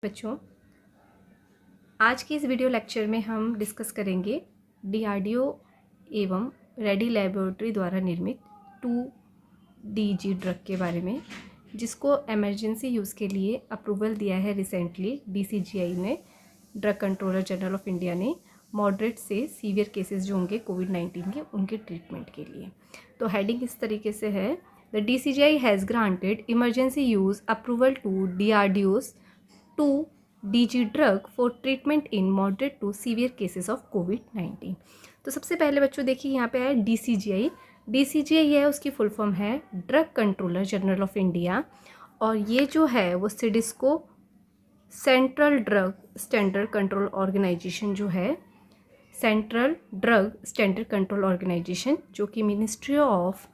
बच्चों, आज की इस वीडियो लेक्चर में हम डिस्कस करेंगे डीआरडीओ एवं रेडी लैबोरेटरी द्वारा निर्मित 2DG ड्रग के बारे में, जिसको इमरजेंसी यूज़ के लिए अप्रूवल दिया है रिसेंटली DCGI ने, drug controller general of India ने, मॉडरेट से सीवियर केसेस जो होंगे कोविड-19 के, उनके ट्रीटमेंट के लिए। तो हेडिंग इस तरीके से है, the DCGI has granted emergency use approval to DRDO's 2DG drug for treatment in moderate to severe cases of कोविड-19। तो सबसे पहले बच्चों देखिए यहाँ पे है DCGI। DCGI है, उसकी फुल फॉर्म है drug controller general of India, और ये जो है वो CDSCO central drug standard control organisation जो है, central drug standard control organisation, जो कि ministry of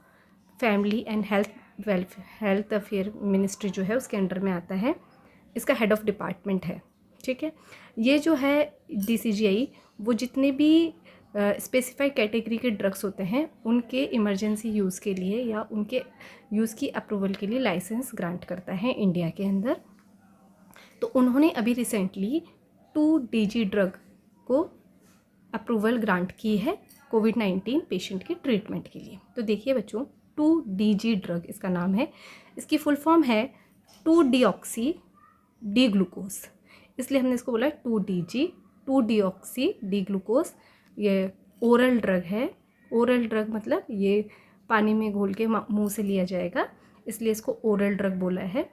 family and health affair ministry जो है उसके अंडर में आता है, इसका हेड ऑफ डिपार्टमेंट है। ठीक है, ये जो है DCGI वो जितने भी स्पेसिफाइड कैटेगरी के ड्रग्स होते हैं उनके इमरजेंसी यूज़ के लिए या उनके यूज़ की अप्रूवल के लिए लाइसेंस ग्रांट करता है इंडिया के अंदर। तो उन्होंने अभी रिसेंटली 2DG ड्रग को अप्रूवल ग्रांट की है कोविड-19 पेशेंट के ट्रीटमेंट के लिए। तो देखिए बच्चों, 2DG ड्रग इसका नाम है, इसकी फुल फॉर्म है 2-डीऑक्सी डी ग्लूकोज, इसलिए हमने इसको बोला 2DG, 2-डीऑक्सी डी ग्लूकोज। ये ओरल ड्रग है, ओरल ड्रग मतलब ये पानी में घोल के मुंह से लिया जाएगा, इसलिए इसको ओरल ड्रग बोला है।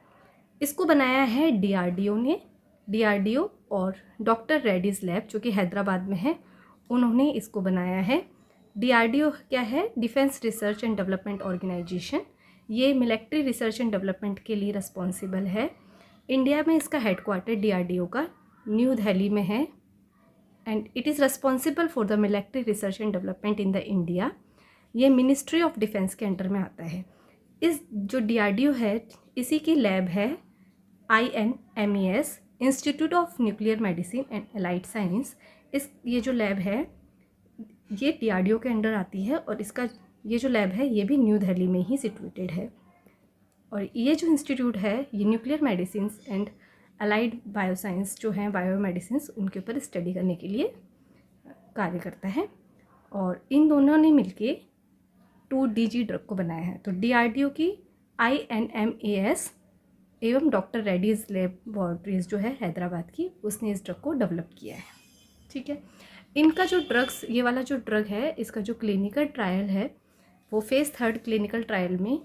इसको बनाया है DRDO ने, DRDO और डॉक्टर रेड्डीज़ लैब जो कि हैदराबाद में है, उन्होंने इसको बनाया है। DRDO क्या है? Defence research and development organisation. ये मिलिट्री रिसर्च एंड डेवलपमेंट के लिए रिस्पॉन्सिबल है। इंडिया में इसका हेडक्वार्टर DRDO का न्यू दिल्ली में है, and it is responsible for the military research and development in the India. ये मिनिस्ट्री ऑफ डिफेंस के अंडर में आता है। इस जो DRDO है, इसी की लैब है INMES, institute of nuclear medicine and allied science. ये जो लैब है ये DRDO के अंडर आती है, और इसका ये जो लैब है ये भी न्यू दिल्ली में ही सिचुएटेड है। और ये जो इंस्टीट्यूट है ये nuclear medicine and allied bioscience जो हैं, बायोमेडिसिन्स, उनके ऊपर स्टडी करने के लिए कार्य करता है। और इन दोनों ने मिलके 2DG ड्रग को बनाया है। तो DRDO की INMES एवं डॉक्टर रेड्डीज़ लेबोरेटरीज जो है हैदराबाद की, उसने इस ड्रग को डेवलप किया है। ठीक है, इनका जो ड्रग्स, ये वाला जो ड्रग है, इसका जो क्लिनिकल ट्रायल है वो फेज़ 3 क्लिनिकल ट्रायल में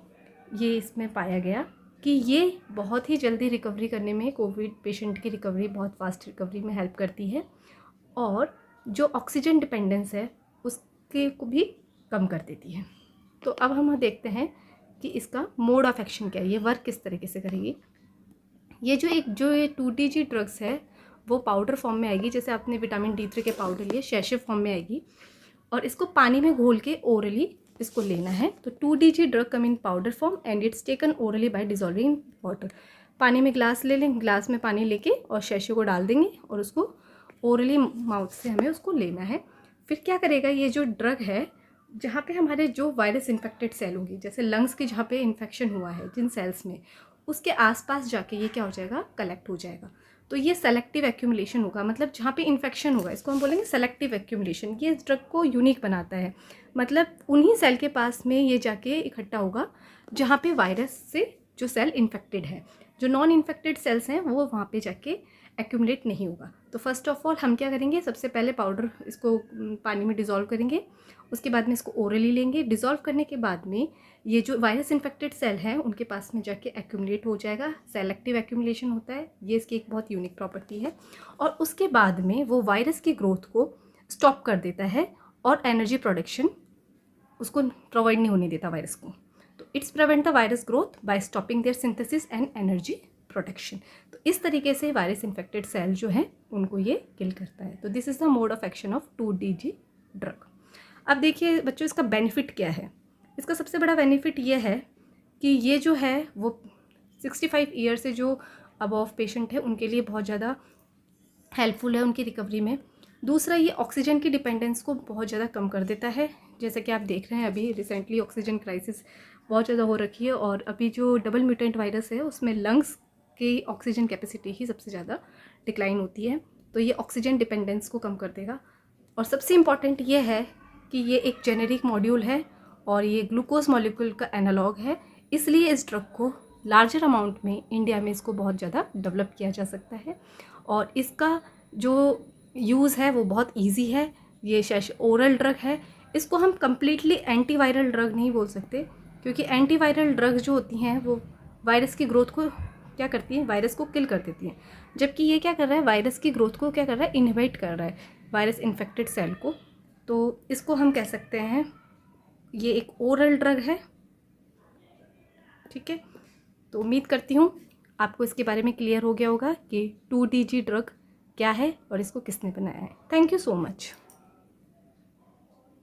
ये इसमें पाया गया कि ये बहुत ही जल्दी रिकवरी करने में, कोविड पेशेंट की रिकवरी, बहुत फास्ट रिकवरी में हेल्प करती है, और जो ऑक्सीजन डिपेंडेंस है उसके को भी कम कर देती है। तो अब हम देखते हैं कि इसका मोड ऑफ एक्शन क्या है, ये वर्क किस तरीके से करेगी। ये 2DG ड्रग्स है वो पाउडर फॉर्म में आएगी, जैसे आपने विटामिन D3 के पाउडर लिए, शैशे फॉर्म में आएगी, और इसको पानी में घोल के ओरली इसको लेना है। तो 2DG drug come in powder form and it's taken orally by dissolving water. पानी में ग्लास ले लें, ग्लास में पानी लेके और शैशे को डाल देंगे और उसको ओरली माउथ से हमें उसको लेना है। फिर क्या करेगा, ये जो ड्रग है, जहाँ पे हमारे जो वायरस इन्फेक्टेड सेल होंगी, जैसे लंग्स की जहाँ पे इन्फेक्शन हुआ है जिन सेल्स में, उसके आसपास जाके ये क्या हो जाएगा, कलेक्ट हो जाएगा। तो ये सेलेक्टिव एक्यूमुलेशन होगा, मतलब जहाँ पे इन्फेक्शन होगा इसको हम बोलेंगे सेलेक्टिव एक्यूमुलेशन। ये इस ड्रग को यूनिक बनाता है, मतलब उन्हीं सेल के पास में ये जाके इकट्ठा होगा जहाँ पे वायरस से जो सेल इन्फेक्टेड है। जो नॉन इन्फेक्टेड सेल्स हैं वो वहाँ पे जाके एक्यूमुलेट नहीं होगा। तो फर्स्ट ऑफ ऑल हम क्या करेंगे, सबसे पहले पाउडर इसको पानी में डिज़ोल्व करेंगे, उसके बाद में इसको ओरली लेंगे। डिज़ोल्व करने के बाद में ये जो वायरस इन्फेक्टेड सेल हैं उनके पास में जाके एक्यूमुलेट हो जाएगा, सेलेक्टिव एक्यूमुलेशन होता है, ये इसकी एक बहुत यूनिक प्रॉपर्टी है। और उसके बाद में वो वायरस की ग्रोथ को स्टॉप कर देता है और एनर्जी प्रोडक्शन उसको प्रोवाइड नहीं होने देता वायरस को। तो it's prevent the virus growth by stopping their synthesis and energy protection. तो इस तरीके से वायरस इन्फेक्टेड सेल जो है उनको ये किल करता है। तो this is the mode of action of 2DG drug. अब देखिए बच्चों, इसका बेनिफिट क्या है। इसका सबसे बड़ा बेनिफिट ये है कि ये जो है वो 65 ईयर से जो अबव पेशेंट है उनके लिए बहुत ज़्यादा हेल्पफुल है उनकी रिकवरी में। दूसरा, ये ऑक्सीजन की डिपेंडेंस को बहुत ज़्यादा कम कर देता है। जैसे कि आप देख रहे हैं अभी रिसेंटली ऑक्सीजन क्राइसिस बहुत ज़्यादा हो रखी है, और अभी जो डबल म्यूटेंट वायरस है उसमें लंग्स की ऑक्सीजन कैपेसिटी ही सबसे ज़्यादा डिक्लाइन होती है, तो ये ऑक्सीजन डिपेंडेंस को कम कर देगा। और सबसे इम्पॉर्टेंट ये है कि ये एक जेनेरिक मॉड्यूल है और ये ग्लूकोज मॉलिक्यूल का एनालॉग है, इसलिए इस ड्रग को लार्जर अमाउंट में इंडिया में इसको बहुत ज़्यादा डेवलप किया जा सकता है। और इसका जो यूज़ है वो बहुत इजी है। ये ओरल ड्रग है, इसको हम कम्प्लीटली एंटीवायरल ड्रग नहीं बोल सकते, क्योंकि एंटीवायरल ड्रग जो होती हैं वो वायरस की ग्रोथ को क्या करती हैं, वायरस को किल कर देती हैं, जबकि ये क्या कर रहा है, वायरस की ग्रोथ को क्या कर रहा है, इनहिबिट कर रहा है, वायरस इन्फेक्टेड सेल को। तो इसको हम कह सकते हैं ये एक ओरल ड्रग है। ठीक है, तो उम्मीद करती हूँ आपको इसके बारे में क्लियर हो गया होगा कि 2DG ड्रग क्या है और इसको किसने बनाया है। Thank you so much.